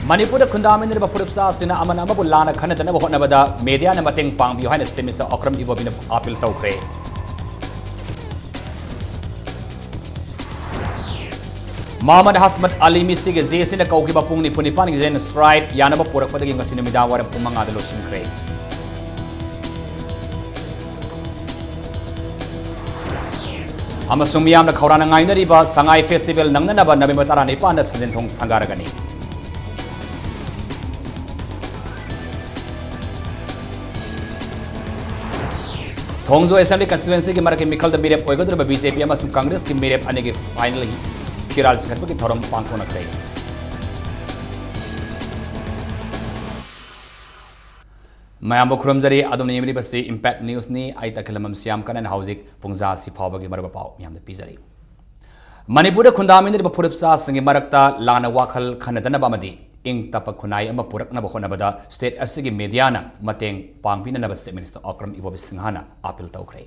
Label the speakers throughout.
Speaker 1: Manipuri Kundaminaba Purupsa Sina Amana Mabulana Kanadana Honabada, Media and Mating Pang behind the same Mr. Okram Ibobin of Apil Tokre. Muhammad Hasmat Ali Misig is in a Kokiba Puni Punipan is in stride, Yanaba Pura for the King of Sinimida, or Pumanga the Lucian Cray. Amasumiam the Korananga Riba, Sangai Festival, Nanganaba, Nabimatara Nipana, Sudentong Sangaragani. Tongzo Assembly constituency के मरके मिखल the मेरे पोइगोदर BJP अमसुम Congress के मेरे अने के finally किराल से खतबे की थरम पांखों नकरे मैं आम बुखरम जरी आदम नेमरी बसे इम्पैक्ट न्यूज़ ने आई तकलमम सियाम कनन हाउसिक पुंजा सिफाव की मरब पाव याम द पिजरी मणिपुर खुंदामिन द फुरपसा संगे मरकता लाना वाखल खनदन बामदी इंग तप खुनाई अम पुरकना बखोनबदा स्टेट असगी मीडियाना मतेंग पांगपिननब स्टेट मिनिस्टर अक्रम इबोबी सिंहाना अपील तौखरे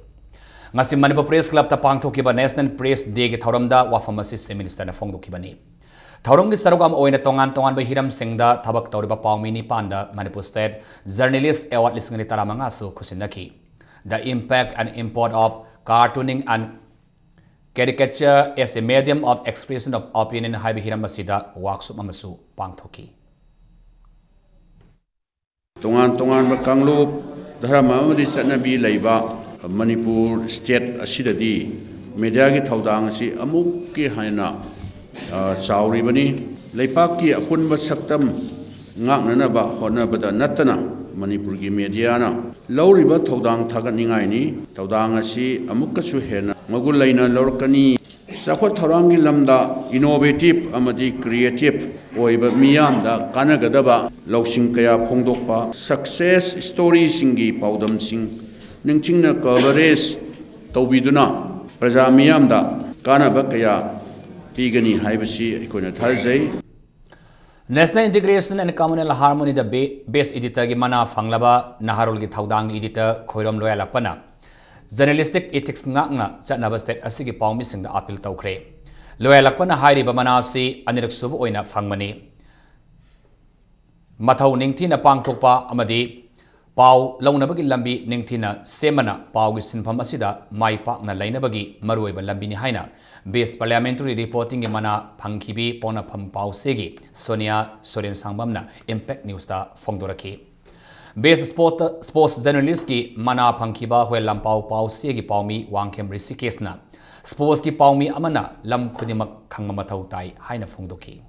Speaker 1: ngasi Manipur Press Club ta pangthokiba National Press Day gi thoramda wafam asi State Minister na phongdokibani thorom gi sarugam oina tongan tongan ba hiram singda thabak tawriba pawmini panda Manipur State Journalist Award lisingani taramanga su khusinaki the impact and import of cartooning and caricature as a medium of expression of opinion haibi hiram asida workshop amasu pangthoki
Speaker 2: tongan ba kanglup dharama amadi satnabi leiba Manipur State asidadi media ki thaudang asi amuk ki haina chauri bani leipak ki apunba saktam ngaknana ba honabada natana Manipur ki media na lauriba thaudang thagatningai ni thaudang asi amukka su hena magul laina lorkani sakwa tharang gi lamda innovative amadi creative oiba miyam da kanagadaba lausing kaya phongdokpa success story singi paudam sing ningchingna coverage tawbiduna praja miyamda kanaba kaya pigani haibasi ikona tharzai
Speaker 1: National Integration and Communal Harmony the best editor gi mana phanglaba naharul gi thaudang editor khoiram loya lakpana journalistic ethics ngakna chatnaba state asigi pawmi singda appeal tawkhre loya lakpana hairi ba mana si anirak subu oina phangmani mathau ningthina pangthokpa amadi Pau launabagi lambi ningthina semana pau gi sinpham asida mai pakna lainabagi maruiba lambi ni haina base parliamentary reporting gi mana phangkhibi pona pham pau segi Sonia Soren Sangbamna impact news ta phongdoraki base sports journalist ki mana phangkhiba hwe lampau pau segi paumi wangkhem risikesna sports ki paumi amana lam khudimak khangma mathau tai haina phongdoki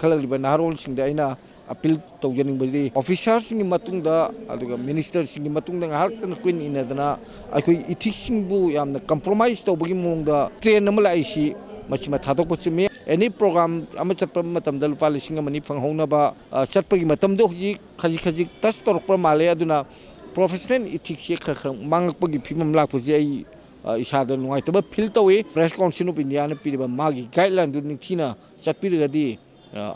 Speaker 3: khalaliba narol singda aina appeal tawjaning badi officers singi matungda aduga ministers singi matungda halkan queen inadana akoi ethics singbu yamna compromise tawbagi mongda train amala aisi machima thadok pachme any program ama chatpa matamda lupa lising amani phanghongna ba chatpagi matamdo ji khaji tas torokpa male aduna professional ethics ye khar mangakpagi phimam lakpuji ai isada nuaitaba feel tawi press council of India na piriba magi guideline du ningthina chatpirigadi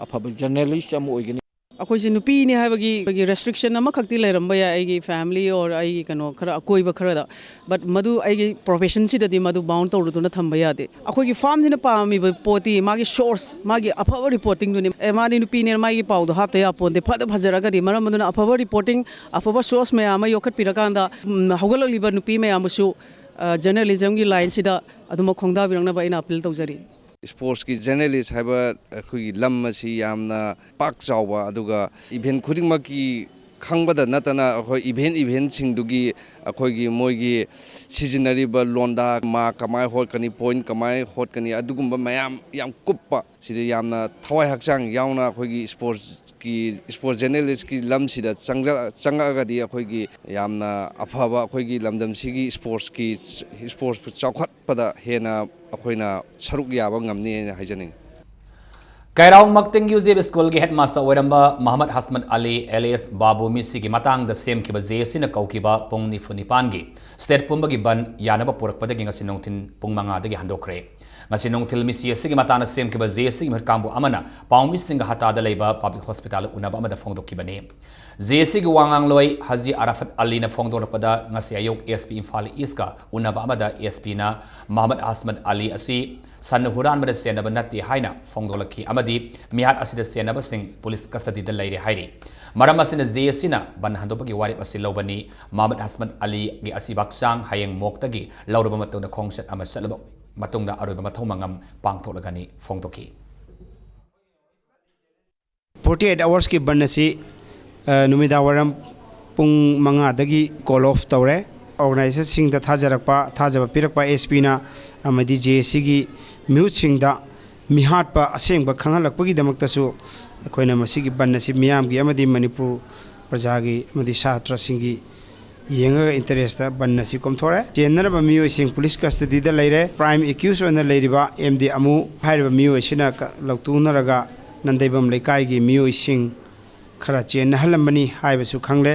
Speaker 3: afaba journalist am oigani
Speaker 4: अखोइसे नुपी ने हाइबगी restriction अमा खक्ति लेरंबा या आइगी family और आइगी कनो खरा अकोइबा खरादा but मधु आइगी प्रोफेशन सिददी मधु बाउंड तौरुदुना थंबा यादे अखोइगी फार्म दिना पामी पोती मागी सोर्स मागी अफावा रिपोर्टिंग दुनि एमानी नुपी ने मागी पाउदो हापते यापोंदे फद फजरगदी मरम मधुना अफावा रिपोर्टिंग अफावा सोर्स में आमा योखत पिरकांदा हौगललिबा नुपी में आमसु जर्नलिज्म की लाइन सिदा अदुम खोंगदा बिरंगना बाइना अपील तौजरी
Speaker 5: Sports की journalist हाइबा अखोगी लम मसी यामना पाक चावबा अदुगा इवेंट खुदिंगमा की खंगबदा नतना अखोई इवेंट सिंगदुगी अखोगी मोइगी सिजनरीबा लोंडा मा कमाय होटकनी पॉइंट कमाय होटकनी अदुगुंबा मयाम याम कुप्पा सिदे यामना थवाय हकचांग यावना अखोगी स्पोर्ट्स जर्नलिस्ट की लम सिदा चंगागदी अखोगी यामना अफाबा अखोगी लमदम सिगी स्पोर्ट्स चौखटपदा हेना अखोइना सरुक याबा ngamni हाइजनिंग
Speaker 1: Kairong Makting Yuzib School ki headmaster oiramba Muhammad Hasmat Ali alias Babu Misi ki matang da sem ki ba jesi na kaukiba pung ni funipan gi state pumba gi ban yanaba purakpada gi ngasinong tin pung manga da gi handokre ngasinong til misi esi gi matana sem ki ba jesi gi merkambu amana paumi singa hata da leiba public hospital unaba amada phongdok ki bani JC gi wangang loi Haji Arafat Ali na phongdorpada ngasi ayok SP Imphal East ka unaba amada SP na Muhammad Asmad Ali asi san huran bada senaba natti haina phongdolaki amadi mihat asida senaba sing police custody da laire hairi maram asina JC na ban handopagi wari asi lobani Muhammad Asmad Ali gi asi baksang hayeng moktagi lauraba matuna khongset ama salaba matungda aroba mathomangam pangtholagani phongtoki
Speaker 6: 48 hours ki banasi numida waram pung manga dagi call off tawre organizer sing da thajarakpa thajaba pirakpa SP na amadi JC gi mute sing da mihat pa aseng ba khangalakpa gi damakta su akoina masigi banasi miyam gi amadi manipur praja gi amadi satra singi yenga interest da banasi komthore jenna ba miyo sing police custody da leire prime accused on leiriba MD amu haiba miyo sina lautu naraga nandaibam lekai gi miyo sing khara chen halambani haibasu khangle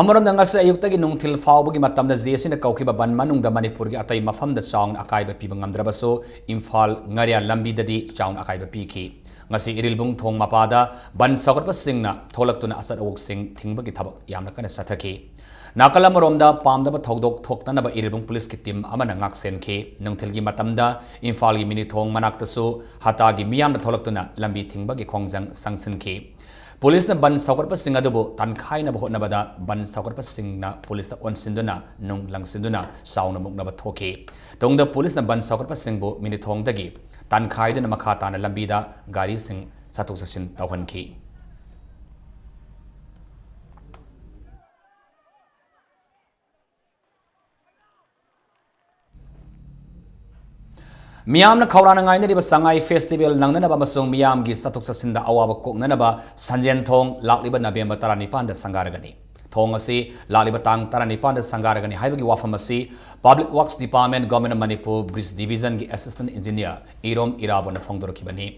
Speaker 1: Amaram ngasa ayuktagi nungthil fawbagi matamda JC na kaukiba ban manungda Manipur gi atai mafamda chaung akaiba pibang ngamdrabaso Imphal ngaria lambi dadi chaung akaiba piki ngasi irilbung thong mapada ban sagarpa singna tholaktuna asat awuk sing thingbagi thabak yamna kana sathaki nakalamromda pamdaba thodok thoktanaba irilbung police ki team amana ngak senki nungthil gi matamda Imphal gi mini thong manaktasu hatagi miyamna tholaktuna lambi thingbagi khongjang sangsinki Police na ban sagarpa sing adubo tankhai na bahot na bada ban sagarpa sing na police on sinduna nung lang sinduna sauna muk na ba thoki tongda police na ban sagarpa sing bo mini thong dagi tankhai na makha na lambi da gari sing satuk sasin tawhan ki Miyam na khawrana ngai na riba sangai festival nangnana ba masung miyam gi satuk sasinda awaba koknana ba sanjen thong lakliba November 19 da sangaragani thong asi lakliba tang 19 da sangaragani haibagi wafam asi Public Works Department Government of Manipur Bridge Division gi Assistant Engineer Irom Irabo na phongdorokibani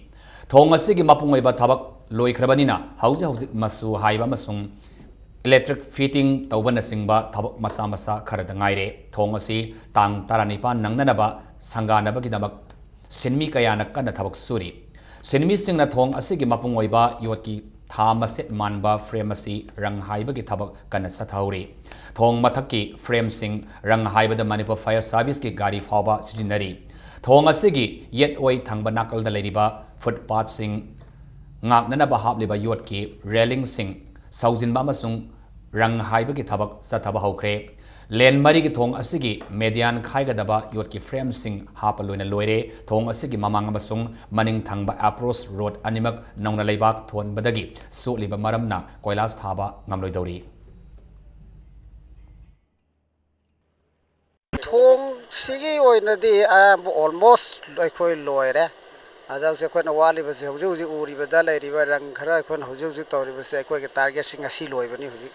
Speaker 1: thong asi gi mapungoi ba thabak loikhrabanina hauji masu haiba masung electric fitting tawbana singba thabak masa masa kharada ngaire thong asi tang 19 nangnana ba sangana bagi damak senmi kayana kana thabak suri senmi singna thong asigi mapung oiba yotki thama set manba frame asi rang haiba gi thabak kana sathauri thong mathaki frame sing rang haiba da Manipur Fire Service ki gari fawba sijinari thong asigi yet oi thangba nakal da leriba footpath sing ngaknana ba habliba yotki railing sing saujinba masung rang haiba gi thabak sathaba haukre len mari ki thong asigi median khaigadaba yot ki frame sing hapaloina loire thong asigi mamang amasung maning thangba approach road animak nongna leibak thon badagi so liba maramna koilas thaba ngamloi dori
Speaker 7: thong sigi oinadi almost aikoi loire adau se khona wali base huju uri bada lairi ba rang khara khona huju tori base aikoi ke target sing asi loibani huju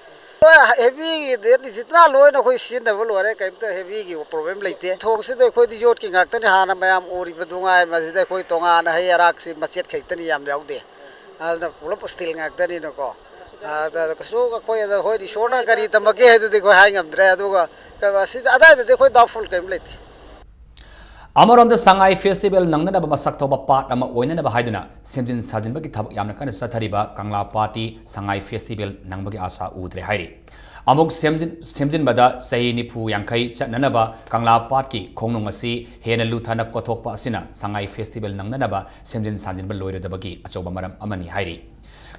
Speaker 7: heavy de jitna loy na khoi sin da lore kaim ta heavy gi problem leite thong se de khoi di yot ki ngak tani hana mayam uri badunga ma se de khoi tonga na hay arak si machet khaitani yam yaude na pulap still ngak tani no ko da ko so ka khoi da khoi di sona kari tamake he de khoi hang amdre adu ga ka si ada de khoi da full kaim leite
Speaker 1: Amarom the Sangai Festival nangnana ba masak thoba part ama oinana ba haiduna semjin sajin bagi thabak yamna kana sathariba Kangla Party Sangai Festival nangbagi asa udre hairi amuk semjin bada sahi nipu yangkai chatnana ba Kangla Party khongnung asi hena luthana kothokpa asina Sangai Festival nangnana ba semjin sajin ba loire dabagi achoba maram amani hairi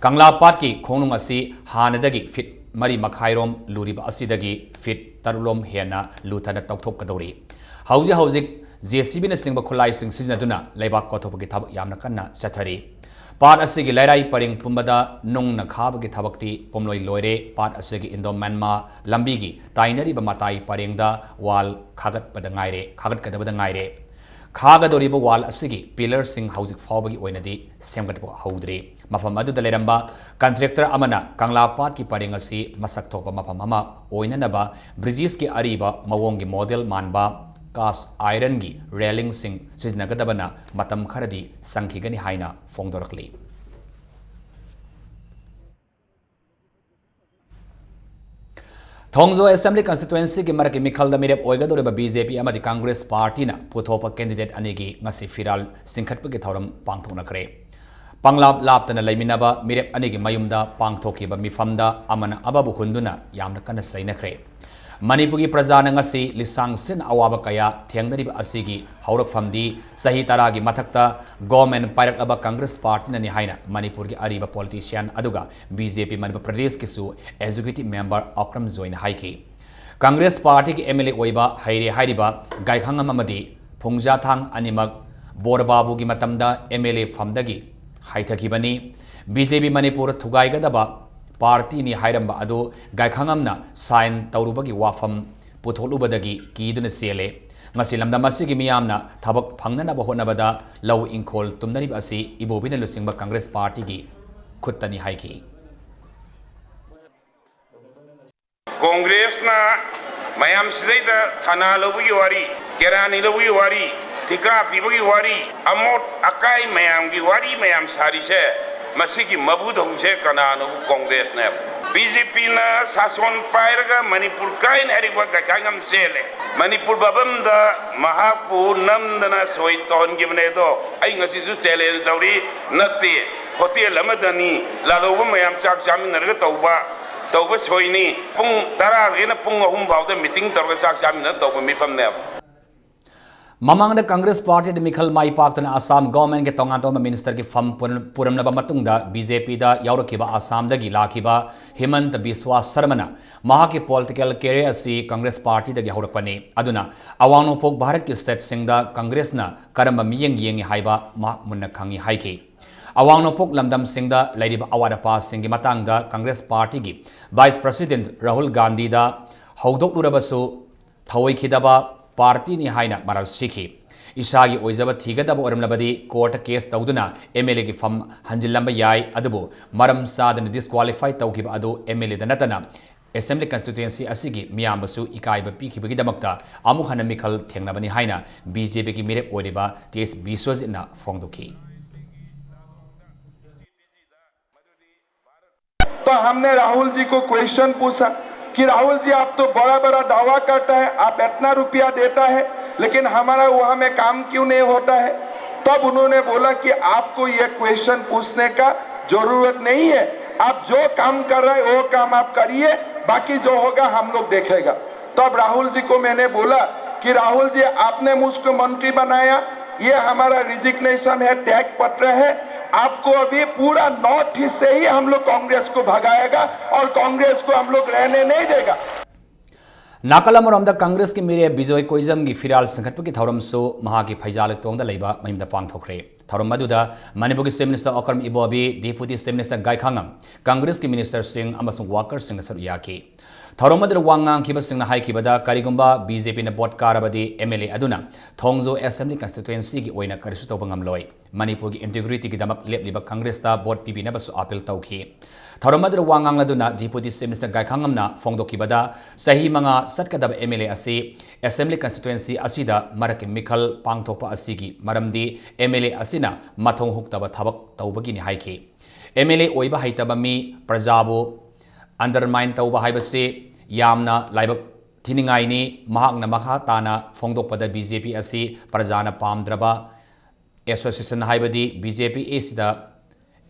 Speaker 1: Kangla Party khongnung asi hanadagi fit mari makhairom luriba asidagi fit tarulom hena luthana tawthok kadori hauji JCB na singba khulai sing siznaduna leibak kothopagi thabak yamna kanna chathari part asigi lairai paring pumbada nung na khabagi thabakti pomloi loire part asigi Indo Myanmar lambi gi tainari ba matai paringda wall khagat pada ngaire khagat kadabada ngaire khagadori ba wall asigi pillar sing housing fawbagi oinadi semgat ba haudre mafam adu daleramba contractor amana Kangla Part ki paring asi masak thokpa mafam ama oinana ba bridges ki ariba mawong gi model manba cast iron gi railing sing siznagadabana matam kharadi sankhigani haina phongdorakli Thongzo Assembly constituency ki maraki mikhalda mirep oigadoriba BJP amadi Congress party na puthopa candidate anigi ngasi firal singkhatpagi thoram pangthonakre Panglap laptana laiminaba mirep anigi mayumda pangthokiba mifamda amana ababu hunduna yamna kana sainakre. Manipuri prajana ngasi lisang sin awaba kaya thiangdariba asigi haurak famdi sahi taragi mathakta government pairak Congress party na ni haina Manipur ki ariba politician aduga BJP Manipur Pradesh kisu executive member Akram join haiki. Congress party ki MLA oiba haire hairiba gaikhangam amadi phungjathang animak borbabu ki matamda MLA famdagi haithakibani BJP Manipur thugaigadaba party ni hairamba adu gaikhangamna sign tawrubagi wafam putholubadagi kiduna sele ngasi lamdam asigi miyamna thabak phangnana bahonabada law inkhol tumnani asi ibobina lusingba Congress party gi khuttani haiki.
Speaker 8: Congress na mayam sidaida thana lobugi wari kerani lobugi wari tika pibugi wari amot akai mayam gi wari mayam sari se masigi mabudong se kanano Congress na BJP na sason pairaga Manipur kain ariwa gakangam sele Manipur babam da mahapu namdana soiton gibne do ai ngasi su sele dawri natti hotel amadani laloba mayam chak chamin narga tawba tawba soini pung tara gena pung ahum bawda meeting targa chak chamin tawba mifam ne
Speaker 1: Mamang the Congress Party the Mikhal Mai Paktana Assam government ke tongatoma minister ki fam puramnaba matungda BJP da yaurakiba Assam da gilakiba Himant Biswa Sarmana maha ki political career asi Congress Party da yaurapani aduna awang pok Bharat ki state singda Congress na karamba miyeng yengi haiba ma munna khangi haiki awang pok lamdam singda ladiba awada pa singi matangda Congress Party gi Vice President Rahul Gandhi da haudok urabasu thawai khidaba party ni haina maral sikhi isagi oizaba thigadaba oramlabadi court case tawduna MLA gi fam hanjilamba yai adubu maram sadana disqualify tawkiba adu MLA da natana assembly constituency asigi miyambasu ikaiba pikibagi damakta amu hana mikhal thengnabani haina BJP gi mirep oidiba TS Biswajit na phongdoki.
Speaker 9: तो हमने राहुल जी को question पूछा कि राहुल जी आप तो बड़ा बड़ा दावा करता है, आप इतना रुपया देता है लेकिन हमारा वहाँ में काम क्यों नहीं होता है। तब उन्होंने बोला कि आपको ये क्वेश्चन पूछने का जरूरत नहीं है, आप जो काम कर रहे हैं वो काम आप करिए, बाकी जो होगा हम लोग देखेगा। तब राहुल जी को मैंने बोला कि राहुल जी आपने मुझको मंत्री बनाया, ये हमारा रिजिग्नेशन है, त्याग पत्र है, आपको अभी पूरा नॉर्थ ईस्ट से ही हम लोग कांग्रेस को भगाएगा और कांग्रेस को हम लोग रहने नहीं देगा।
Speaker 1: नाकलमरमदा कांग्रेस के मेरे बिजोय कोइजम की फिराल संगठन की थौरम सो महा की फैजाल तोंगदा लेबा महिमदा पांगथोखरे थौरम मदुदा मणिपुर की chief minister Okram Ibobi deputy chief minister Gaikhangam Congress की मिनिस्टर सिंह अमसुंग वाकर सिंह सरुयाकी थौरम मदर वांगांग किबा सिंह हाइकिबदा करिगुंबा बीजेपी ने बोट कारबदी एमएलए अदुना थोंगजो असेंबली कंस्टिट्युएंसी की ओइना करिसु तोबंगम लोय मणिपुर की इंटीग्रिटी की दमक लेपलिबा कांग्रेस ता बोट पीबी नबसु अपील तौखी थौरम मदर वांगांग लदुना डिप्यूटी चीफ मिनिस्टर गायखांगमना फोंगदोकिबदा सही मंगा सटकदब एमएलए असि असेंबली कंस्टिट्युएंसी असिदा मरक मिखल पांगथोपा असिगी मरमदी एमएलए असिना मथों हुक्तबा थबक तौबगी नि हाइकी एमएलए ओइबा हाइतबा मी प्रजाबो अंडरमाइन तौबा हाइबसे यामना लाइबक थिनिंगाइनी महाकना मखा ताना फोंगदोपदा बीजेपी असि प्रजाना पामद्रबा एसोसिएशन हाइबदी बीजेपी एसिदा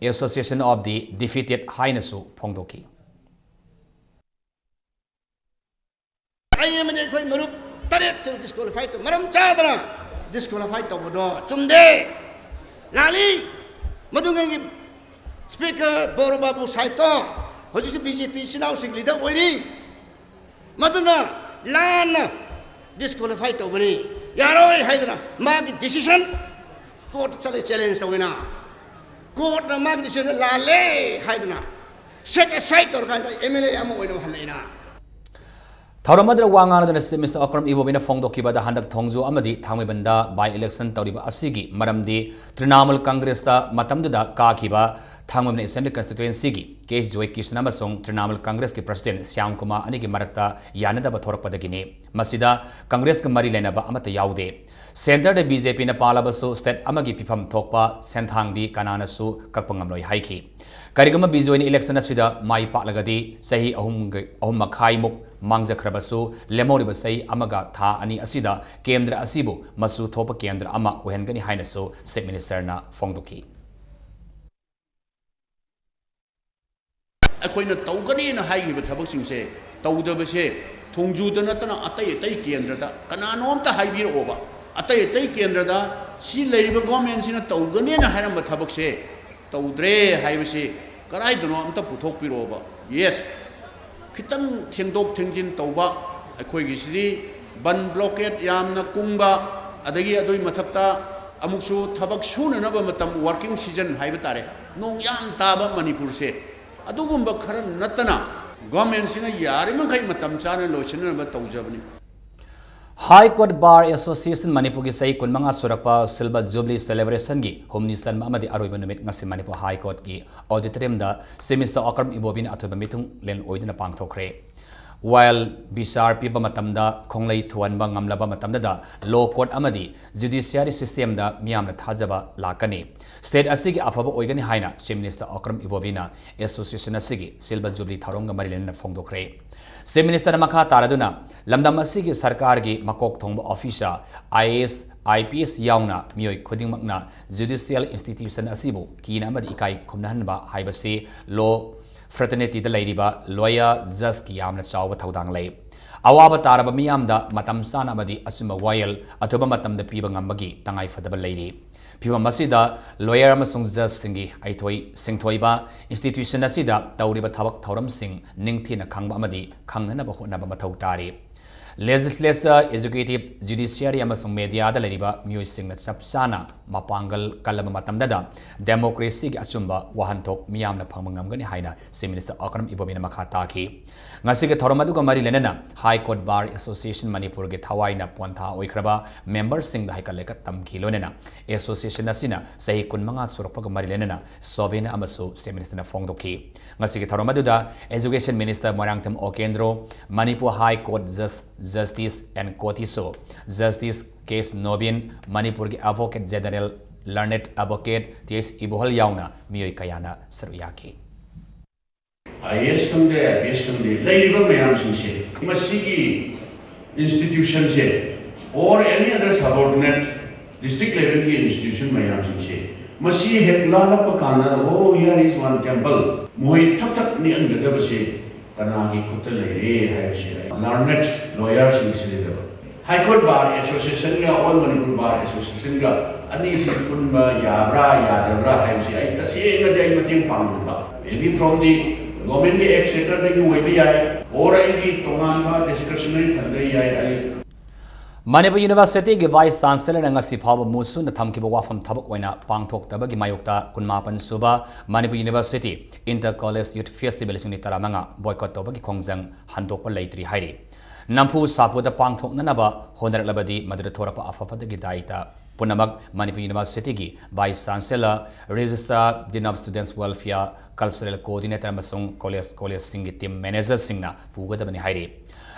Speaker 1: एसोसिएशन ऑफ द डिफीटेड हाइनसु फोंगदोकी
Speaker 10: आई में देखो मरुप तरेत से डिस्क्वालीफाई तो मरम चादरा डिस्क्वालीफाई तो बदो चुमदे लाली मधुगंगी स्पीकर बोरो बाबू साइतो होजिस बीजेपी सिनाव सिंह लीडर ओइरी मधुना लान डिस्क्वालीफाई तो बनी यारो हाइदना मागी डिसीजन कोर्ट चले चैलेंज होइना कोर्ट ना मागी डिसीजन लाले हाइदना सेट असाइड तो खान एमएलए अम ओइनो हलेना
Speaker 1: थौरमद्र वांगानदन मिस्टर अकरम इबोबिना फोंगदोकिबदा हंदक थोंगजो अमदी थांगमिबंदा बाय इलेक्शन तौरिबा असिगी मरमदी तृणमूल कांग्रेस ता मतमदुदा काखिबा थांगमिबन असेंबली कंस्टिट्युएंसी की केस जोय किशन अमसोंग तृणमूल कांग्रेस के प्रेसिडेंट श्याम कुमार अनिगी मरक्ता यानदबा थोरकपदगिनी मसिदा कांग्रेस का मरी लेनबा अमत याउदे सेंटर दे बीजेपी न पालाबसु स्टेट अमगी पिफम थोकपा सेंथांगदी कनानसु ककपंगमलोय हाइकी करिगम बीजोइन इलेक्शन असिदा माई पालगदी सही अहुम मखाइमुक मांगजखरबसु लेमोरिब सही अमगा था अनि असिदा केंद्र असिबु मसु थोप केंद्र अमा ओहेनगनी हाइनसु चीफ मिनिस्टर ना फोंगदोकी
Speaker 2: ꯑꯩꯈꯣꯏꯅ ꯇꯧꯒꯅꯤꯅ ꯍꯥꯏꯈꯤꯕ ꯊꯕꯛꯁꯤꯡꯁꯦ ꯇꯧꯗꯕꯁꯦ ꯊꯣꯡꯖꯨꯗ ꯅꯠꯇꯅ ꯑꯇꯩ ꯑꯇꯩ ꯀꯦꯟꯗ꯭ꯔꯗ ꯀꯅꯥꯅꯣꯝꯇ ꯍꯥꯏꯕꯤꯔꯛꯑꯣꯕ ꯑꯇꯩ ꯑꯇꯩ ꯀꯦꯟꯗ꯭ꯔꯗ ꯁꯤ ꯂꯩꯔꯤꯕ ꯒꯣꯔꯃꯦꯟꯁꯤꯅ ꯇꯧꯒꯅꯤꯅ ꯍꯥꯏꯔꯝꯕ ꯊꯕꯛꯁꯦ ꯇꯧꯗ꯭ꯔꯦ ꯍꯥꯏꯕꯁꯤ ꯀꯗꯥꯏꯗꯅꯣ ꯑꯝꯇ ꯄꯨꯊꯣꯛꯄꯤꯔꯛꯑꯣꯕ ꯌꯦꯁ ꯈꯤꯇꯪ ꯊꯦꯡꯗꯣꯛ ꯊꯦꯡꯖꯤꯟ ꯇꯧꯕ ꯑꯩꯈꯣꯏꯒꯤꯁꯤꯗꯤ ꯕꯟ ꯕ꯭ꯂꯣꯀꯦꯠ ꯌꯥꯝꯅ ꯀꯨꯡꯕ ꯑꯗꯒꯤ ꯑꯗꯨꯒꯤ ꯃꯊꯛꯇ ꯑꯃꯨꯛꯁꯨ ꯊꯕꯛ ꯁꯨꯅꯅꯕ ꯃꯇꯝ ꯋꯥꯔꯀꯤꯡ ꯁꯤꯖꯟ ꯍꯥꯏꯕ ꯇꯥꯔꯦ ꯅꯣꯡ ꯌꯥꯝ ꯇꯥꯕ ꯃꯅꯤꯄꯨꯔꯁꯦ ꯑꯗꯨꯒꯨꯝꯕ ꯈꯔ ꯅꯠꯇꯅ ꯒꯣꯔꯃꯦꯟꯁꯤꯅ ꯌꯥꯔꯤꯃꯈꯩ ꯃꯇꯝ ꯆꯥꯅ ꯂꯣꯏꯁꯤꯟꯅꯕ ꯇꯧꯖꯕꯅꯤ
Speaker 1: High Court Bar Association Manipur ki sai kun manga surakpa Silver Jubilee celebration gi humni san amadi aroiba numit ngasi Manipur High Court ki auditorium da semester akram ibobin athoba mitung len oidina pangthokre while bisar piba matamda khonglei thuanba ngamlaba matamda da law court amadi judiciary system da miyamna thajaba lakani state asigi afaba oigani haina chief minister akram ibobina association asigi Silver Jubilee tharonga marilena phongdokre Chief Minister Makha Taraduna, Lamdam Asigi Sarkar gi Makok Thongba Officer, IAS, IPS Yauna, Mioi Kuding Magna, Judicial Institution Asibu, Kina Mad Ikai Kumnahanba, Haibasi, Law Fraternity the Ladyba, Lawyer Zaski Yamna Chawa Taudang Lay. Awaba Taraba Miamda, Matam Sana Madi Asuma Wayal, Atuba Matam the Pibangambagi, Tangai for the Lady. Piwa Masida, lawyer Amasung Judge Singi, Aitoi, Singtoiba, institution Asida, Tauriba Tabak Tauram Sing, Ningtina Kangba Amadi, Kangana Bahunaba Matautari. Legislature, Executive, Judiciary Amasung Media, the Ladiba, Musing Sapsana, Mapangal, Kalamatamdada, Democracy Achumba, Wahantok, Miamna Pamangangani Haina, Chief Minister Akram Ibomina Makataki. Ngasika Thoramaduka Marilena, High Court Bar Association Manipur get Hawaii Ponta Oikraba, members sing the Hikaleka Tam Kilonena, Association Asina, Say Kunmanga Surapaka Marilena, Sovina Amasu, Chief Minister Fongdoki. Ngasika Thoramaduda, Education Minister Marangtam Okendro, Manipur High Court Justice and Kotiso, Justice Case Nobin, Manipur Advocate General, Learned Advocate, T.S. Ibuhal Yauna, Mioi Kayana, Saruyaki.
Speaker 2: IAS kamde, IPS kamde, laiba mayam singse, masigi institution se, or any other subordinate district level ki institution mayam singse, masi hekla lapa kana, oh here is one temple, moi thak thak ni angada base, kanagi kutal laire hai base, learned lawyer singse deba. High Court Bar Association ga all Manipur Bar Association ga ani kunba yabra yadabra hai base, ai kasi ngade ai mating pangba. Maybe from the government के एक sector में क्यों भी आए और आएगी तोमान का डिस्कशनरी fund रही आए
Speaker 1: Manipur University ki Vice Chancellor ngasi phaba musu na thamkiba wafam thabak oina pangthoktaga gi mayokta kunmapan suba Manipur University Inter College Youth Festival singni taramanga boycott toba gi khongjang handokpa leitri hairi nampu sapuda pangthoknanaba honarak madra thorapa afafada gi daita Punamak Manipur University ki Vice Chancellor Registrar Dean of Students Welfare Cultural Coordinator amasung College singi team manager singna pugadabani hairi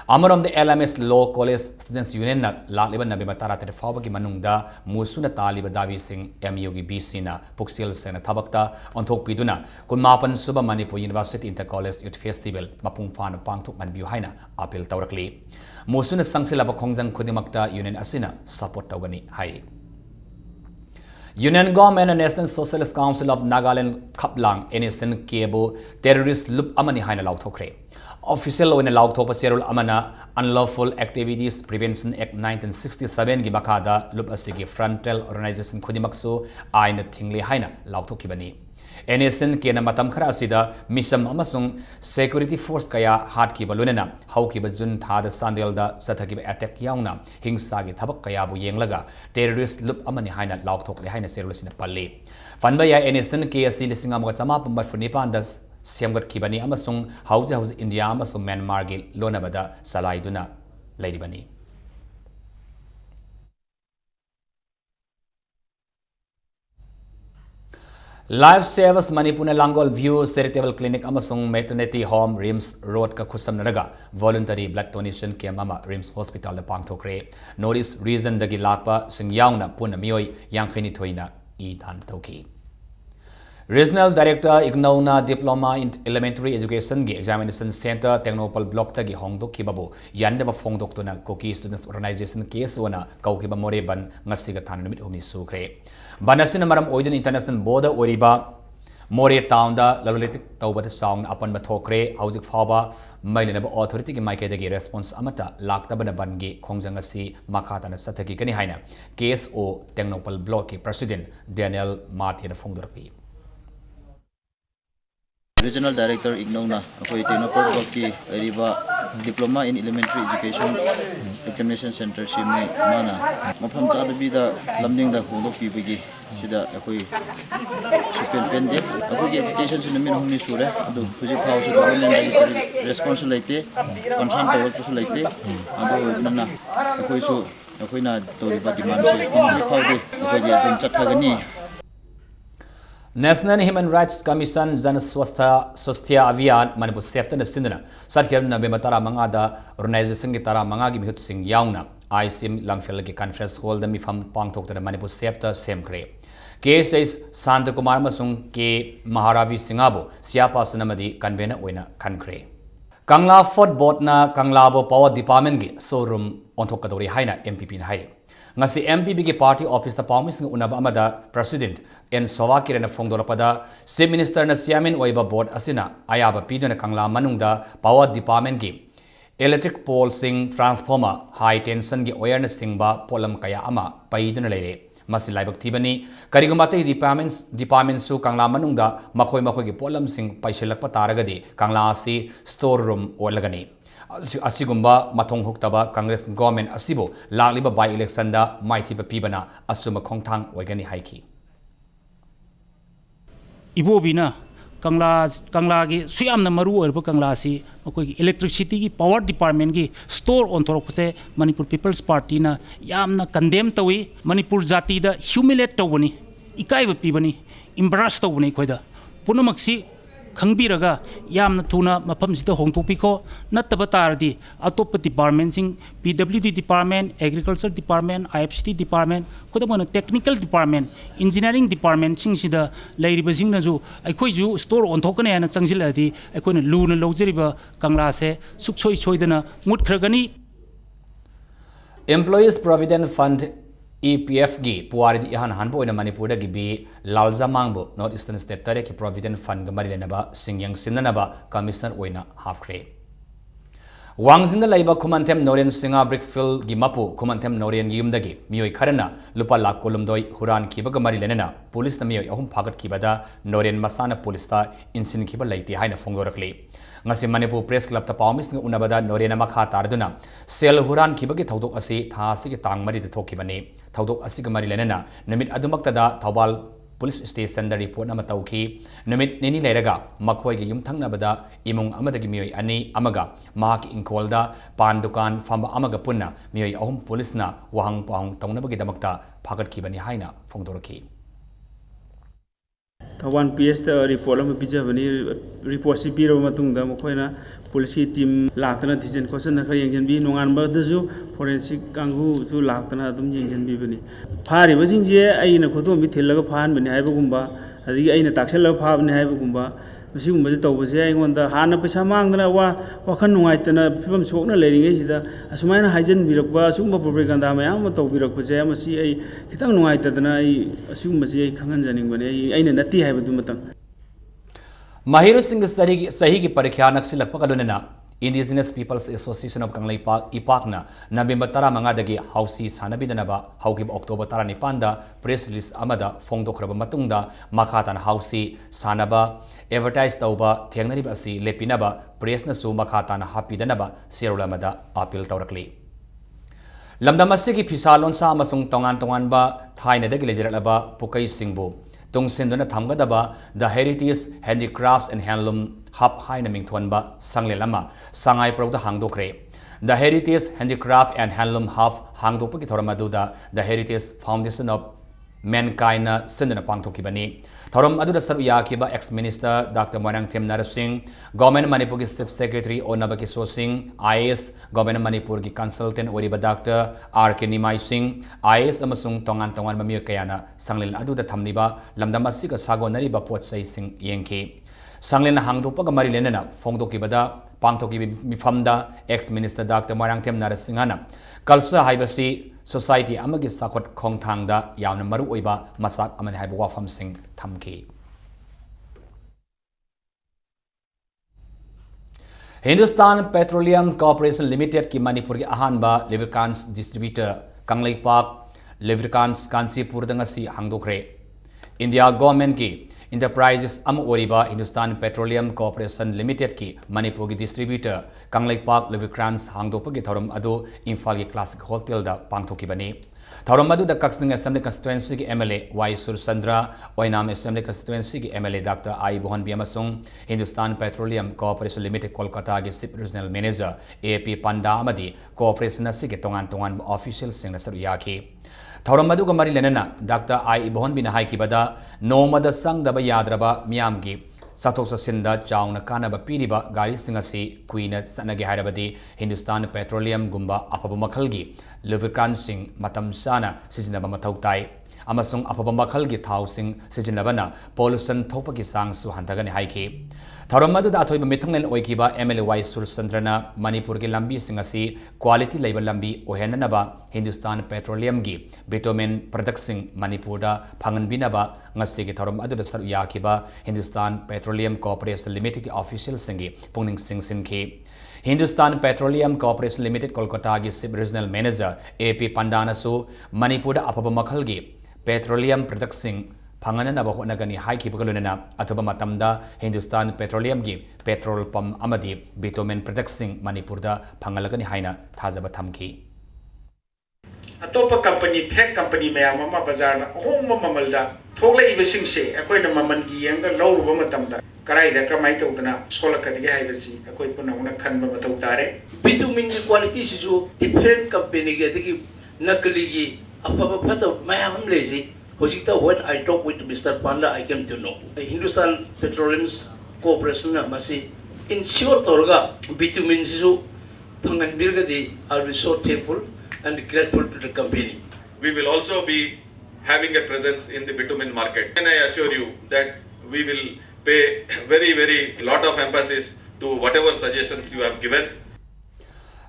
Speaker 1: Amarom the LMS Law College Students Union na lakliba na bimatara tere fawa ki manungda musuna taliba davi sing MU ki BC na puksil sena thabakta onthok piduna kunmapan suba Manipur University Inter College Youth Festival mapung fana pangthok manbiu haina appeal tawrakli musuna sangsilaba khongjang khudimakta union asina support tawgani hai Union Government and National Socialist Council of Nagaland Kaplang NSN Kebo terrorist loop amani haina lauthokre Official when allowed to Serul Amana Unlawful Activities Prevention Act 1967 gi makada loop asigi frontal organization khudimaksu aina thingli haina lauthokibani NSN kena matam khara asida misam amasung security force kaya hat ki balunena hauki bajun thada sandel da sathaki attack yauna hingsa gi thabak kaya bu yenglaga terrorist loop amani haina lauthokle haina serul sina palli fanba ya NSN ke asi lisinga mo chama pamba funipan das Siamgat Kibani Amasung, House India Amasung Myanmar Gil Lonabada Salaiduna Ladybani. Life Savers Manipur Langol View Charitable Clinic Amasung Maternity Home Rims Road ka khusam naraga voluntary blood donation camp ama Rims Hospital da pangthokre notice reason dagi lakpa singyaungna puna mioi yangkhini thoina I than toki Regional Director Ignauna Diploma in Elementary Education gi Examination Center Technopal Block tagi hongdok kibabu yandaba phongdok tuna Koki Students Organization case wana kaukiba moreban ngasiga than numit humni sukre Banasin maram oidin international border oriba More town da lalolitik tawbata sound apan bathokre hauzik phaba mailenaba authority ki maikadagi response amata laktabana bangi khongjang asi makhatana sathaki kani haina KSO Technopal Block ki President Daniel Martin Fongdorpi
Speaker 11: Regional Director Ignona akoi Technopal Block ki riba Diploma in Elementary Education Examination Center si mai mana mafam chadabi da lamning da hongdok pi bigi sida akoi super pendek akoi education si namin humni sura adu huji phau su government responsibility concern to su laite adu nanna akoi na toriba demand si humni phau de akoi ge adum chathagani
Speaker 1: National Human Rights Commission Jan Swasthya Abhiyan Manipur Seftan Sindana Satkir November Tara Mangada Organization ki Tara Mangagi Mihut Singh Yauna ICM Lamphel ki Conference Hall the Mifam Pangtok the Manipur Sefta Same Kre Case says Santa Kumar Masung ke Maharavi Singabo Siapa Sunamadi Convener Wina Kankre Kangla Fort Botna Kanglabo Power Department ki showroom on Tokadori Haina MPP Hai ngasi MPP ki party office ta promise unaba amada president en sowa kirena fongdolapada chief minister na chairman oiba board asina ayaba pidona kangla manungda power department ki electric pole sing transformer high tension ki awareness singba polam kaya ama paiduna leire masi laibak thibani karigumate department su kangla manungda makhoi ki polam sing paisilakpa taragadi kangla asi store room olagani asigumba matong huktaba Congress government asibo lagliba by election da maithiba pibana asuma khongthang oigani haiki
Speaker 12: ibobina kangla gi suyamna maru orba kangla si makoi electricity ki power department ki store on thorok se Manipur People's Party na yamna condemn tawi Manipur jati da humiliate tawani ikaiba pibani embarrass tawani khoida punamaksi खंगबीरगा यामना थुना मफमसिदा होंगथोपिखो नत्तबा तारदी अतोप department सिंग PWD department agriculture department IFCT department खुदमन टेक्निकल डिपार्टमेंट इंजीनियरिंग डिपार्टमेंट सिंगसिदा लेरिबसिंगनाजु अखोइजु स्टोर ऑनथोकने ना चंगजिलदी अखोइना लूना लौजरिबा कंगलासे सुखसोइ सोइदना मुटखरगनी
Speaker 1: Employees Provident Fund EPF gi puari di ihan hanbo ina Manipur da gibi lalza mangbo North Eastern State tare ki Provident Fund gamari lenaba singyang sinanaba commissioner oina half crane wangzinda laiba kumantem Norian Singa Brickfield gi mapu kumantem Norian gi yumdagi miyoi kharana lupa lak kolumdoi huran kiba gamari lenena police na miyoi ahum phagat kibada Norian masana police ta insin kiba laiti haina fongdorakli ngasi Manipur Press Club ta pawmis unabada Norian makha tarduna sel huran kibagi thaudok asi thasi ki tangmari de thokibani thaudok asi gamari lenena namit adumakta da Thawbal Police Station da report nama tauki namit nini leraga makhoi gi yumthang nabada imung amadagi miyoi ani amaga mahaki inkolda pan dukan famba amaga punna miyoi ahum police na wahang pahang taunabagi damakta phagat kibani haina fongdoraki
Speaker 13: Thawban PS ta report ama bijabani report si piro matungda mokhoina police team laktana thijen question khar yengjen bi nongan ba dasu forensic kanghu su laktana adum yengjen bi bani phari basing je aina khotom bi thilaga phan bani haiba gumba adi aina taksel phabani haiba gumba masigumba je tawbase aingonda hana paisa mangdana wakhan nungaitana phibam sokna leiringai sida asumaina haijen birakba asugumba propaganda mayam tawbirakpa je masi ai khitang nungaitadana ai asugumba je ai khangan janing bani aina nati haibadu matang
Speaker 1: Mahiru Singh sahi ki parikya naksilakpa kalunena Indigenous Peoples Association of Kanglai Ipakna November Tara Mangadagi Hausi Sanabidanaba Haukib October Tara Nipanda press release Amada Fongdokraba Matungda Makhatan Hausi Sanaba advertise tauba Thengnarib asi lepinaba press nasu Makhatan Hapidanaba Serulamada appeal taurakli Lamdamasi ki Pisalon sa amasung tongan ba Thainadagi lejeralaba Pukai Singbu Tungsinduna Thamgadaba the Heritage Handicrafts and Handloom Hub Haina Mingthonba Sanglelama Sangai Prokta Hangdokre the Heritage Handicraft and Handloom Hub Hangdokpa ki Thoramaduda the Heritage Foundation of Mankind Sindana Pangthokibani Thoram Aduda Sarvya Kiba ex-minister Dr. Moirang Them Narasingh Government Manipur ki Chief Secretary Onabaki So Singh IAS Government Manipur ki Consultant Oriba Dr. R.K. Nimai Singh IAS amasung tongan mamiyo kayana sanglil aduda thamniba lamdamasi ka sagonariba potsai sing yengki sanglil hangdokpa mari lenena fongdokibada pangthoki mifamda ex-minister Dr. Moirang Them Narasinghana kalsa haibasi society amagi sakot khongthangda yamna maru oiba masak amani haiba wafam sing thamki Hindustan Petroleum Corporation Limited की मणिपुर की अहानबा lubricants distributor Kangleipak lubricants Kanchipur दंगसी हांगदोखरे India government की enterprises Hindustan petroleum corporation limited की मणिपुर की distributor Kangleipak lubricants हांगदोपगी थौरम अदो इम्फाल की क्लासिक होटल दा पांगथोकीबनी थौरम अदुदा कक्सिंग असेंबली कंस्टिट्युएंसी की MLA Y Surchandra Oinam assembly constituency की एमएलए डॉक्टर आई बोहनबी अमसुंग Hindustan petroleum corporation limited Kolkata की chief regional manager AP Panda अमदी कॉर्पोरेशन असि के तोंगान तोंगान ऑफिशियल सिंह सरु याखी थौरम अदुगा मरी लेनना डॉक्टर आई बोहनबी हाइकिबदा नोमदा संगदबा याद्रबा मियाम की साथोक ससिंदा चाउना कानब पीरिबा गाड़ी सिंगसी कुइना सनगे हायरबदी हिंदुस्तान पेट्रोलियम गुंबा अफब मखलगी lubricants सिंग मतम साना सिजनबा मथौ ताई अमसुंग अफब मखलगी थाउ सिंग सिजनबना पोल्यूशन थोपकी सांगसु हंतगनि हाइकी थौरम अदुदा अथोइब मिथंगलेन ओइकिबा एमएलए वाई सुरचंद्रना मणिपुर की लंबी सिंगसी क्वालिटी लेबल लंबी ओहेननबा हिंदुस्तान पेट्रोलियम की बिटोमेन प्रोडक्ट सिंग मणिपुरदा फंगनबिनबा ngasi की थौरम अदुदा सर याकिबा हिंदुस्तान पेट्रोलियम कॉर्पोरेशन लिमिटेड की ऑफिशियल सिंगी पुंगनिंग सिंह सिंखी Hindustan petroleum corporation limited Kolkata की चीफ रीजनल मैनेजर एपी पंडानसु मणिपुर अफब मखल की पेट्रोलियम प्रोडक्ट सिंग फंगननब होनगनी हाइकिबगलुनना अथुबा मतमदा हिंदुस्तान पेट्रोलियम की पेट्रोल पंप अमदी बिटोमेन प्रोडक्ट सिंग मणिपुरदा फंगलगनी हाइना थाजब थमकी
Speaker 14: अतोप कंपनी फेक कंपनी मैम बाजार अहोम ममलदा थोलइबसिंगसे अखोइना ममन की यंग लौरुब मतमदा कराइदा क्रमाइ तौदना सोलकदिगे हाइबसी अखोइ पुनौना खनबा मथौ तारे
Speaker 15: बिटुमिन की क्वालिटी सिजु डिफरेंट कंपनी के दगी नकली की अफब फतो मैम लेजी होजिता when I talk with Mr. Panda I came to know Hindustan Petroleum Corporation na masi ensure torga bitumen sisu phangan birgadi I'll be so thankful and grateful to the company.
Speaker 16: We will also be having a presence in the bitumen market and I assure you that we will pay very lot of emphasis to whatever suggestions you have given.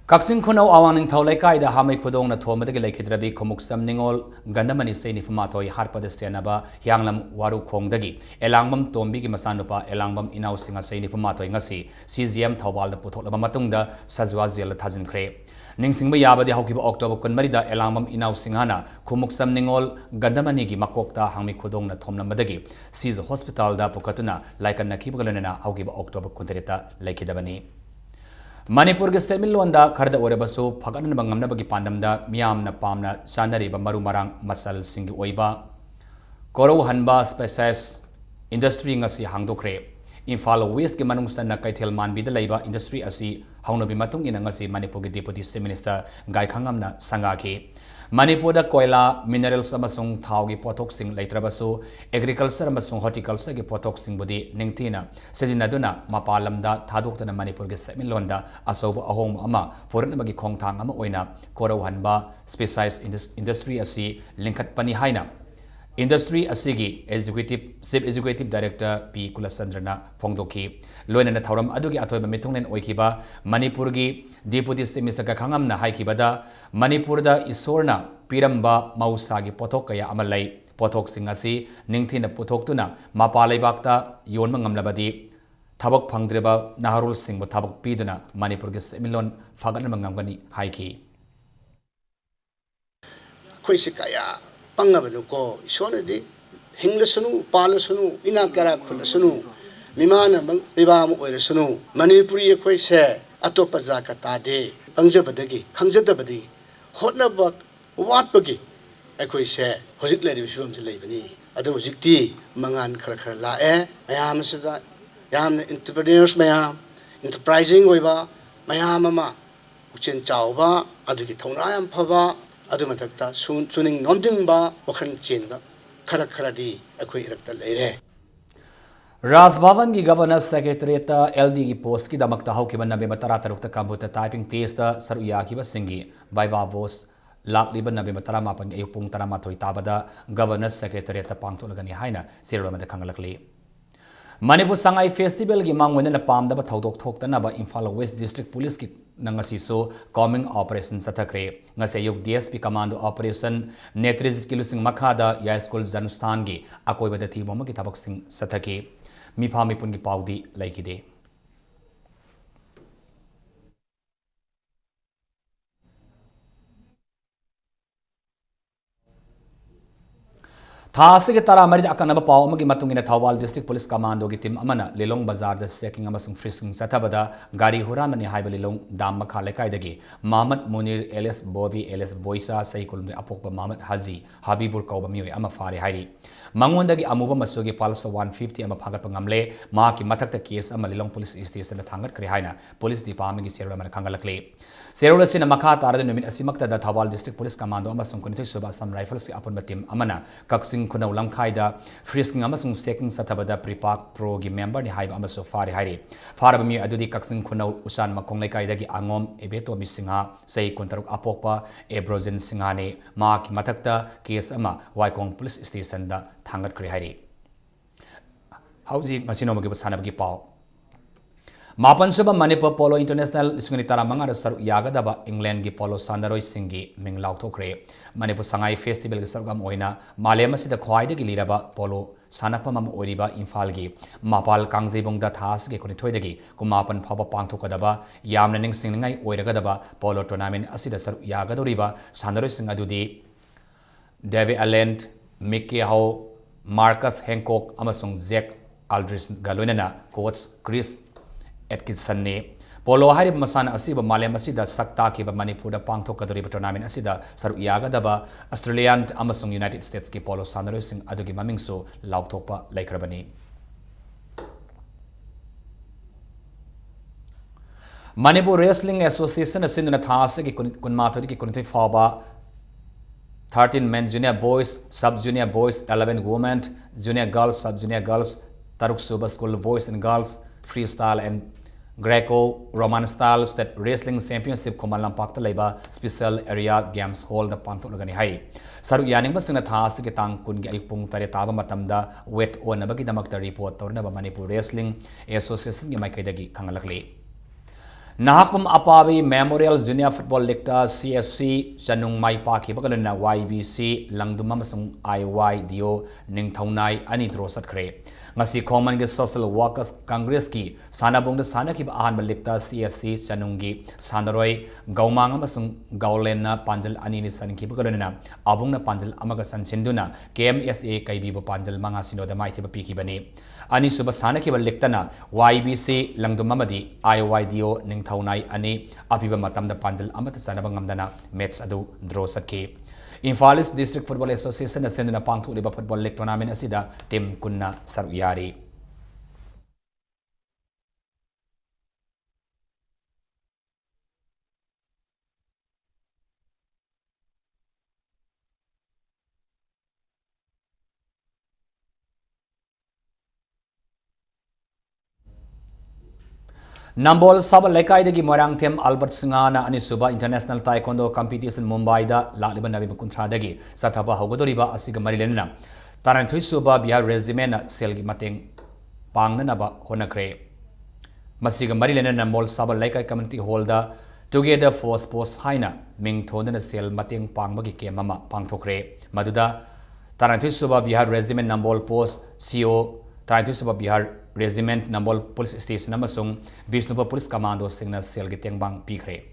Speaker 1: Kakching Khunou Awang थौलेकाई हामै खुदोंना थोमदगी लेखिद्रबी खुमुक समनिंगोल गंदमनी सेनी फुमाथोई हारपद सेनबा हियांगलम वारु खोंगदगी एलांगबम तोंबी की मसानुपा एलांगबम इनाउ सिंगा सेनी फुमाथोई ngasi CGM थौबाल पुथोलबा मतुंगदा सजवा जेल थाजिनख्रे निंगसिंग याबदी हौकिबा अक्टोबर कुनमरीदा एलांगबम इनाउ सिंहाना खुमुक समनिंगोल गंदमनी की मकोकता हामै खुदोंना थोमनमदगी सीज हॉस्पिटल दा पुकतुना लाइकन नखिबगलनना हौकिबा अक्टोबर कुनतरेता लेखिदबनी मणिपुर के सेमिलोंदा खरद ओरबसु फगनब गमनबगी पांडमदा मियामना पामना चानरीबा मरु मरांग मसल सिंगी ओइबा Korouhanba spices industry ngasi हांगदोखरे इम्फाल वेस्ट के मनुंग सन्ना कैथेल मानबीदा लेबा इंडस्ट्री असि हाउनबी मतुंग इन ngasi मणिपुर के डिप्यूटी चीफ मिनिस्टर गायखांगमना संगाखी मणिपुर कोयला मिनरल्स अमसुंग थावगी पोथोक्सिंग लेत्रबसु एग्रीकल्चर अमसुंग हॉर्टिकल्चर के पोथोक्सिंग बुदी निंगथिना सिजिनदुना मपालमदा थादोक्तना मणिपुर के सेमिलोंदा असौब अहोम अमा फोरनबगी खोंगथांग अमा ओइना कोरौहनबा स्पेसाइज इंडस्ट्री असि लिंखतपनी हाइना इंडस्ट्री असिगी चीफ एग्जीक्यूटिव डायरेक्टर पी कुलचंद्रना फोंदोखी लोइनना थौरम अदुगी अथोइब मिथुंगनेन ओइखिबा मणिपुर की डिप्यूटी चीफ मिनिस्टर गखांगमना हाइखिबदा मणिपुरदा ईश्वरना पिरंबा मौसागी पोथोक कया अमा लै पोथोकसिंग असि निंगथिना पुथोक्तुना मपा लैबाक्ता योनबा ngamlabadi थबक फंगद्रेबा नाहरुल सिंह थबक पीदुना मणिपुर के सेमिलोन फगनबा ngamgani हाइखी
Speaker 10: खोइसे कया पंगबनुको इसोनदि हिंगलसनु पालसनु इना करा खुलसनु मिमान मिबाम ओइरसनु मणिपुरी खोइसे अतोप जाका तादे पंगजबदगी खंगजदबदी होटनब वाटपगी अखोइसे होजिक लेरि फिल्म से लेबनी अदो होजिकती मंगान खर खर लाए मयाम सदा याम एंटरप्रेन्योर्स मयाम एंटरप्राइजिंग ओइबा मयाम मा उचेन चावबा अदुगी थौना याम फबा अदु मथक्ता सुनिंग नोमदिंबा वखन चेनबा खर खरदी अखोइ इरक्ता लेरे
Speaker 1: राजभवन की गवर्नर सेक्रेटरीट एलडी की पोस्ट की दमकता हौकिबा नवेम्बर 13 कंप्यूटर टाइपिंग टेस्ट सरू याखिबा सिंगी बाइवा बोस लाक्लिबा नवेम्बर 17 अयुक पुंग 13 ताबदा गवर्नर सेक्रेटरीट पांगथोलगनी हाइना सिरवमदा खंगलकली मणिपुर संगाई फेस्टिवल की मांगवना पामदब थौदोक थोक्तनबा इम्फाल वेस्ट डिस्ट्रिक्ट पुलिस की नंगसीसो कॉमिंग ऑपरेशन सथखरे ngase yuk DSP commando operation नेत्रिज किलुसिंग मखादा या स्कूल जनस्थान की अकोइबदा थीबोम की थबक सिंग सथके मिफा मिपुन की पाउदी लाइकिदे थासे के तारा मरिद अकनब पाव अमगी मतुंगिना थौबाल डिस्ट्रिक्ट पुलिस कमांडो की टीम अमना लिलोंग बाजार द चेकिंग अमसुंग फ्रिसिंग चथबदा गाड़ी हुरामनि हाइब लिलोंग दाम मखा लेकाइदगी मोहम्मद मुनीर एलएस बॉबी एलएस बोइसा सही कुलमे अपोकबा मोहम्मद हाजी हबीबुर कौबा मियोय अमा फारे हाइरी मंगोंदगी अमुबा मसुगी पाल्स 150 अमा फागत ngamle मा की मथक केस अमा लिलोंग पुलिस स्टेशन थांगत करे हाइना पुलिस डिपार्टमेंट की सेरोल मन खंगलकले सेरोल सिन मखा तारद नुमित असिमक्ता द थौबाल डिस्ट्रिक्ट पुलिस कमांडो अमसुंग कुनिथै सुबा असम राइफल्स की अपन टीम अमना कक्सिंग खुनौ लंखाइदा फ्रिस्किंग अमसुंग चेकिंग सथबदा प्रीपाक प्रो की मेंबर नि हाइब अमसु फारे हाइरे फारब मी अदुदी कक्सिंग खुनौ उसान मखोंग लेकाइदगी आंगोम एबेतो मिसिंहा सही कुंतरुक अपोकपा एब्रोजन सिंहाने मा की मथक्ता केस अमा वाइकोंग पुलिस स्टेशन दा थांगत करे हाइरे हौजी मसिनोमगी बसानबगी पाव मापन सुब मणिपुर पोलो इंटरनेशनल लिंग तरा मंगा सरुक यागदब इंग्लैंड की पोलो सानरोई सिंगी मिंग लाउथोखरे मणिपुर संगाई फेस्टिवल की सरुगम ओइना मालेम असिद ख्वाइदगी लिरब पोलो सानफम अम ओइरिबा इम्फाल की मापाल कांगजेबुंग द थास के कुनिथोइदगी कुमापन फाव पांगथोकदब यामना निंगसिंगनाई ओइरगदब पोलो टूर्नामेंट असिद सरुक यागदोरिबा सानरोई सिंग अदुदी डेविड एलेंट मिकी हाउ मार्कस हैंकॉक अमसुंग जैक आल्ड्रिस गलोइना कोच क्रिस एटकिंसन ने पोलो हाइब मसाना असिब मालेम असिदा सक्ता की मणिपुर पांगथोकदोरिबा टूर्नामेंट असिदा सरुक यागदब ऑस्ट्रेलियन अमसुंग यूनाइटेड स्टेट्स की पोलो सानरोइसिंग अदुगी ममिंगसु लाउथोकपा लैखरबनी मणिपुर रेसलिंग एसोसिएशन असिंदुना थासे की कुनमाथोरी की कुनिथै फावबा 13 men junior boys sub junior boys 11 women junior girls sub junior girls taruk suba school boys and girls freestyle and Greco Roman style state wrestling championship Kumalam Pakta Leba special area games hall the Panto Lagani Hai Saru Yaning Basina Thas ke Tang Kun gi Pung Tare Taba Matamda wet on Nabaki Damakta report Tornaba Manipur Wrestling Association gi Maikadagi Kangalakli Nahakpam Apavi Memorial Junior Football League CSC Sanung Mai Paki Bagaluna YBC Langdumamasung IYDO Ningthaunai Anitro Satkre ngasi Common Social Workers Congress ki Sanabung Sanaki Ahan Malikta CSC Sanungi Sandaroi Gaumang Amasung Gaulena Panjal Anini Sanki Bagaluna Abungna Panjal Amaga Sansinduna KMSA Kaibibo Panjal Mangasino the Mighty Piki Bani Ani Suba Sanaki Baliktana YBC Langdumamadi IYDO Ningthaunai Ani Apiba Matam the Panjal Amata Sanabangamdana Mets Adu Draw Saki Imphal East District Football Association ascended upon to the Football League Tournament Asida, Tim Kunna Saruyari. Nambol Sab Lekai de Morang Tem Albert Singana Anisuba International Taekwondo Competition Mumbai da Laliban Nabi Kuntra degi Sataba Hogodoriba Asiga Marilena Tarantui Suba Bia Regiment Selgi Mating Panganaba Honakre Masiga Marilena Nambol Sab Lekai Community Holder Together for Sports Haina Ming Tonan Sel Mating Pangmagi Mama Pangtokre Maduda Tarantui Suba Bia Regiment Nambol Post CO Tarantui Suba Bihar Regiment Nambol Police Station Namasung Bisnupa Police Commando Signal Sel Gitengbang Pikre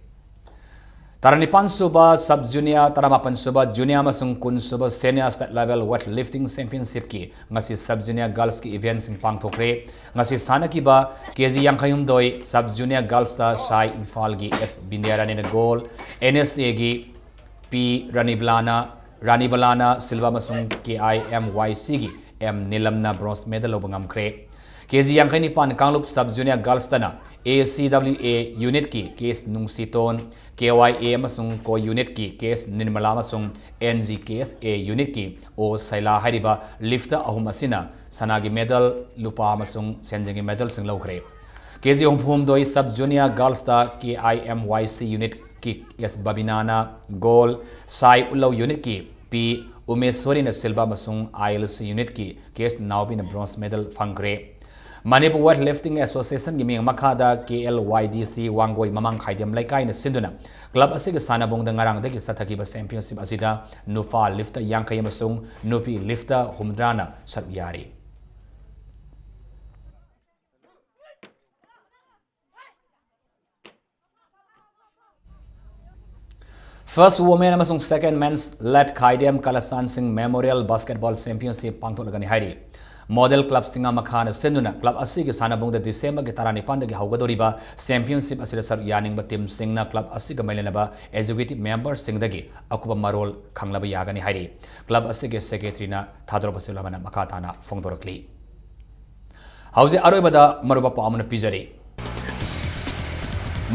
Speaker 1: Taranipan Suba Sub Junior Taramapan Suba Junior Masung Kun Suba Senior State Level Weightlifting Championship ki ngasi Sub Junior Girls ki events in Pangtokre ngasi sana ki ba KG Yangkhayum doi Sub Junior Girls ta Sai Infal gi S Bindera ne goal NSA gi P Ranivalana Silva Masung KIMYC gi M Nilamna bronze medal obangam kre KG Yangkhani pan Kanglup Sub Junior Girls tana ACWA unit ki case Nungsiton KYA masung ko unit ki case Nirmala masung NGKSA unit ki o Saila hariba lifta ahum asina sanagi medal lupa masung senjingi medal sing lokre KG Hum doi Sub Junior Girls ta KIMYC unit ki S Babinana goal Sai Ulau unit ki P Umeswari na Silva Masung ILC unit ki case now been a bronze medal fangre Manipur Weightlifting Association giming makada KLYDC Wangoi Mamang Khaidam Laikai na Sinduna Club asig sanabong da ngarang dagi sathaki ba championship asida Nufa lifter Yangkay Masung Nupi lifter Humdrana Saryari First women amasung second men's led Khaidem Kalasan Singh Memorial Basketball Championship pangtholagani hairi. Model club singa makhana senduna club asigi sanabungda December ki tarani pandagi haugadoriba championship asira sar yaning ba team singna club asiga mailenaba executive members singdagi akuba marol khanglaba yagani hairi. Club asigi secretary na thadroba selamana makatana fongdorakli. Hauze aroibada maruba paamuna pijari.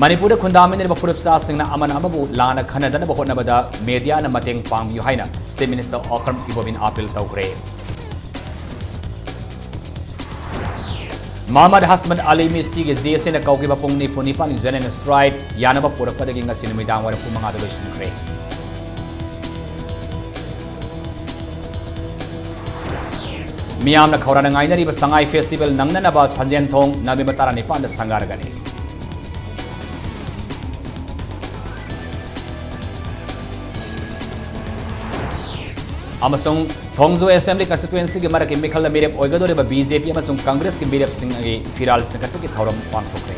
Speaker 1: Manipur khundamini bapuripsa singna aman amabu lana khanadana bahotnabada media na mateng pang yuhaina State Minister Okram Ibobin appeal tawgre. Muhammad Hassan Ali Misi ke JSN na kauki bapung ni punipan General Stride yana ba purapadagi nga sinumidang wala pumanga delusion kre. Miyam na khawra na ngaina riba Sangai Festival nangna na ba Sanjen Thong November 19 da sangaragani. Amasung Thongzo Assembly constituency ke maraki Mikhal Mirep oigadore ba BJP amasung Congress ke Mirep Singh agi firal sangatu ki thoram pangthokre.